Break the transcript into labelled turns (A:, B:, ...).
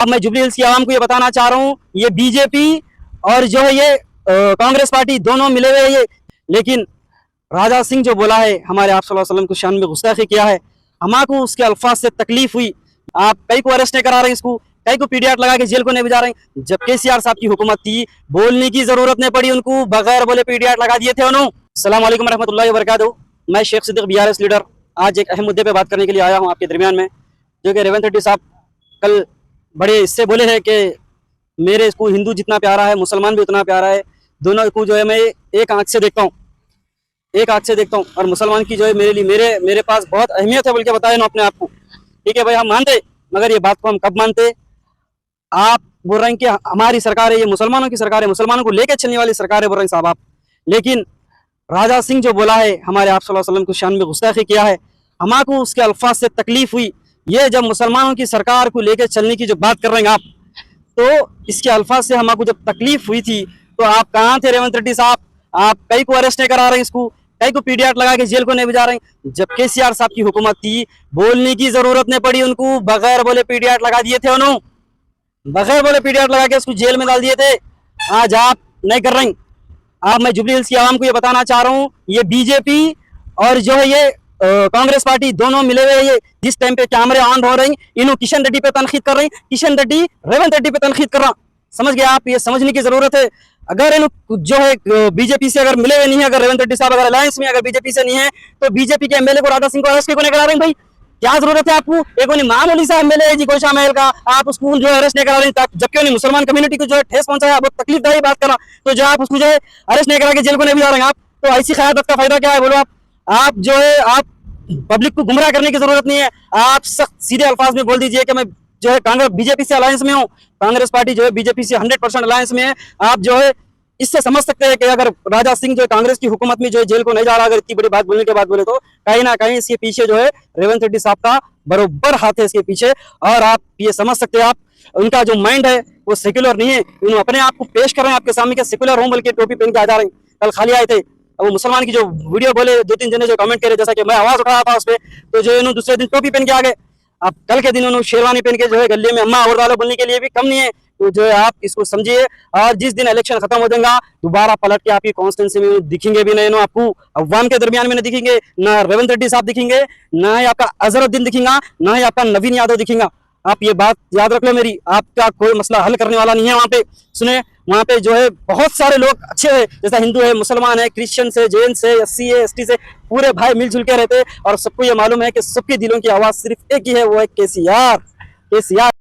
A: अब मैं jubilee hills की आवाम को ये बताना चाह रहा हूँ, ये बीजेपी और जो है ये कांग्रेस पार्टी दोनों मिले हुए ये। लेकिन राजा सिंह जो बोला है हमारे आप सल्लल्लाहु अलैहि वसल्लम को शान में गुस्ताखी किया है, हमारे उसके अल्फाज से तकलीफ हुई। आप कई को अरेस्ट नहीं करा रहे हैं, इसको कई को पीडीआर लगा के जेल को नहीं भिजा रहे हैं। जब केसीआर साहब की हुकूमत थी, बोलने की जरूरत नहीं पड़ी उनको, बगैर बोले पीडीआर लगा दिए थे उन्होंने। अस्सलाम वालेकुम रहमतुल्लाहि व बरकातहू। मैं शेख सिद्दीक बीआरएस लीडर आज एक अहम मुद्दे पे बात करने के लिए आया हूँ आपके दरमियान में, जो कि रेवंत रेड्डी साहब कल बड़े इससे बोले हैं कि मेरे इसको हिंदू जितना प्यारा है मुसलमान भी उतना प्यारा है, दोनों को जो है मैं एक आंख से देखता हूँ, एक आंख से देखता हूँ। और मुसलमान की जो है मेरे लिए मेरे पास बहुत अहमियत है, बल्कि बताए ना अपने आप को। ठीक है भाई, हम मानते, मगर ये बात को हम कब मानते? आप बोल रहे हैं कि हमारी सरकार है, ये मुसलमानों की सरकार है, मुसलमानों को लेकर चलने वाली सरकार है, बोल रहे हैं साहब आप। लेकिन राजा सिंह जो बोला है हमारे आप सल्लल्लाहु अलैहि वसल्लम को शान में गुस्ताखी किया है, हमारे उसके अल्फाज से तकलीफ हुई। ये जब मुसलमानों की सरकार को लेकर चलने की जो बात कर रहे हैं आप, तो इसके अल्फाज से हमारे जब तकलीफ हुई थी तो आप कहाँ थे रेवंत रेड्डी साहब? आप कई को अरेस्ट नहीं करा रहे हैं, इसको कई को पीडीआर लगा के जेल को नहीं भिजा रहे हैं। जब केसीआर साहब की हुकूमत थी, बोलने की जरूरत नहीं पड़ी उनको, बगैर बोले पीडीआर लगा दिए थे उन्होंने, बगैर बोले पीडीआर लगा के उसको जेल में डाल दिए थे। आज आप नहीं कर रहे हैं। अब मैं जुबली हिल्स की आवाम को ये बताना चाह रहा हूँ, ये बीजेपी और जो है ये कांग्रेस पार्टी दोनों मिले हुए ये जिस टाइम पे कैमरे ऑन हो रहे हैं, इन्हों किशन रेड्डी पे तनखीद कर रहे हैं, किशन रेड्डी रेवंत रेड्डी पे तनखीद कर रहा। समझ गए आप? ये समझने की जरूरत है। अगर इन जो है बीजेपी से अगर मिले हुए नहीं है, अगर रेवंत रेड्डी साहब अगर अलायंस में अगर बीजेपी से नहीं है, तो बीजेपी के एमएलए को राजा सिंह को अरेस्ट क्यों नहीं करा रहे हैं भाई? क्या जरूरत है आपको? एक मामूली सा एमएलए है जी गोशा महल का, आप उसको जो अरेस्ट नहीं करा रहे हैं, जबकि उन्हें मुसलमान कम्युनिटी को जो है ठेस पहुंचाया, बहुत तकलीफदायी बात करा, तो जो आप उसको जो है अरेस्ट नहीं करा के जेल को नहीं भिजा रहे हैं आप, तो ऐसी क़यादत का फायदा क्या है बोलो आप जो है आप पब्लिक को गुमराह करने की जरूरत नहीं है। आप सख्त सीधे अल्फाज में बोल दीजिए कि मैं जो है कांग्रेस बीजेपी से अलायंस में हूँ, कांग्रेस पार्टी जो है बीजेपी से 100% अलायंस में है। आप जो है इससे समझ सकते हैं कि अगर राजा सिंह जो है कांग्रेस की हुकूमत में जो है जेल को नहीं जा रहा, अगर इतनी बड़ी बात बोलने के बाद बोले, तो कहीं ना कहीं इसके पीछे जो है रेवंत रेड्डी साहब का बरोबर हाथ है इसके पीछे। और आप ये समझ सकते हैं, आप उनका जो माइंड है वो सेक्युलर नहीं है, उन्होंने अपने आप को पेश कर रहे हैं आपके सामने के सेक्युलर हूं, बल्कि टोपी पहन के आ जा रहे हैं। कल खाली आए थे, वो मुसलमान की जो वीडियो बोले, 2-3 जने जो कमेंट करे, जैसा कि मैं आवाज उठाया था उस पर, तो जो इन्होंने दूसरे दिन टोपी पहन के आ गए। अब कल के दिन उन्होंने शेरवानी पहन के जो है गले में अम्मा और डालो बोलने के लिए भी कम नहीं है। तो जो है आप इसको समझिए, और जिस दिन इलेक्शन खत्म हो जाएगा दोबारा पलट के आपकी कॉन्स्टिट्यूंसी में दिखेंगे भी नहीं, आपको अवाम के दरमियान में नहीं दिखेंगे, ना रेवंत रेड्डी साहब दिखेंगे, ना ही आपका अजहरुद्दीन दिखेगा, ना ही आपका नवीन यादव दिखेगा। आप ये बात याद रख लो मेरी, आपका कोई मसला हल करने वाला नहीं है वहाँ पे। सुने, वहाँ पे जो है बहुत सारे लोग अच्छे हैं, जैसा हिंदू है, मुसलमान है, क्रिश्चियन से, जैन से, एससी है, एसटी से, पूरे भाई मिलजुल के रहते हैं। और सबको ये मालूम है कि सबके दिलों की आवाज सिर्फ एक ही है, वो है केसीआर। केसीआर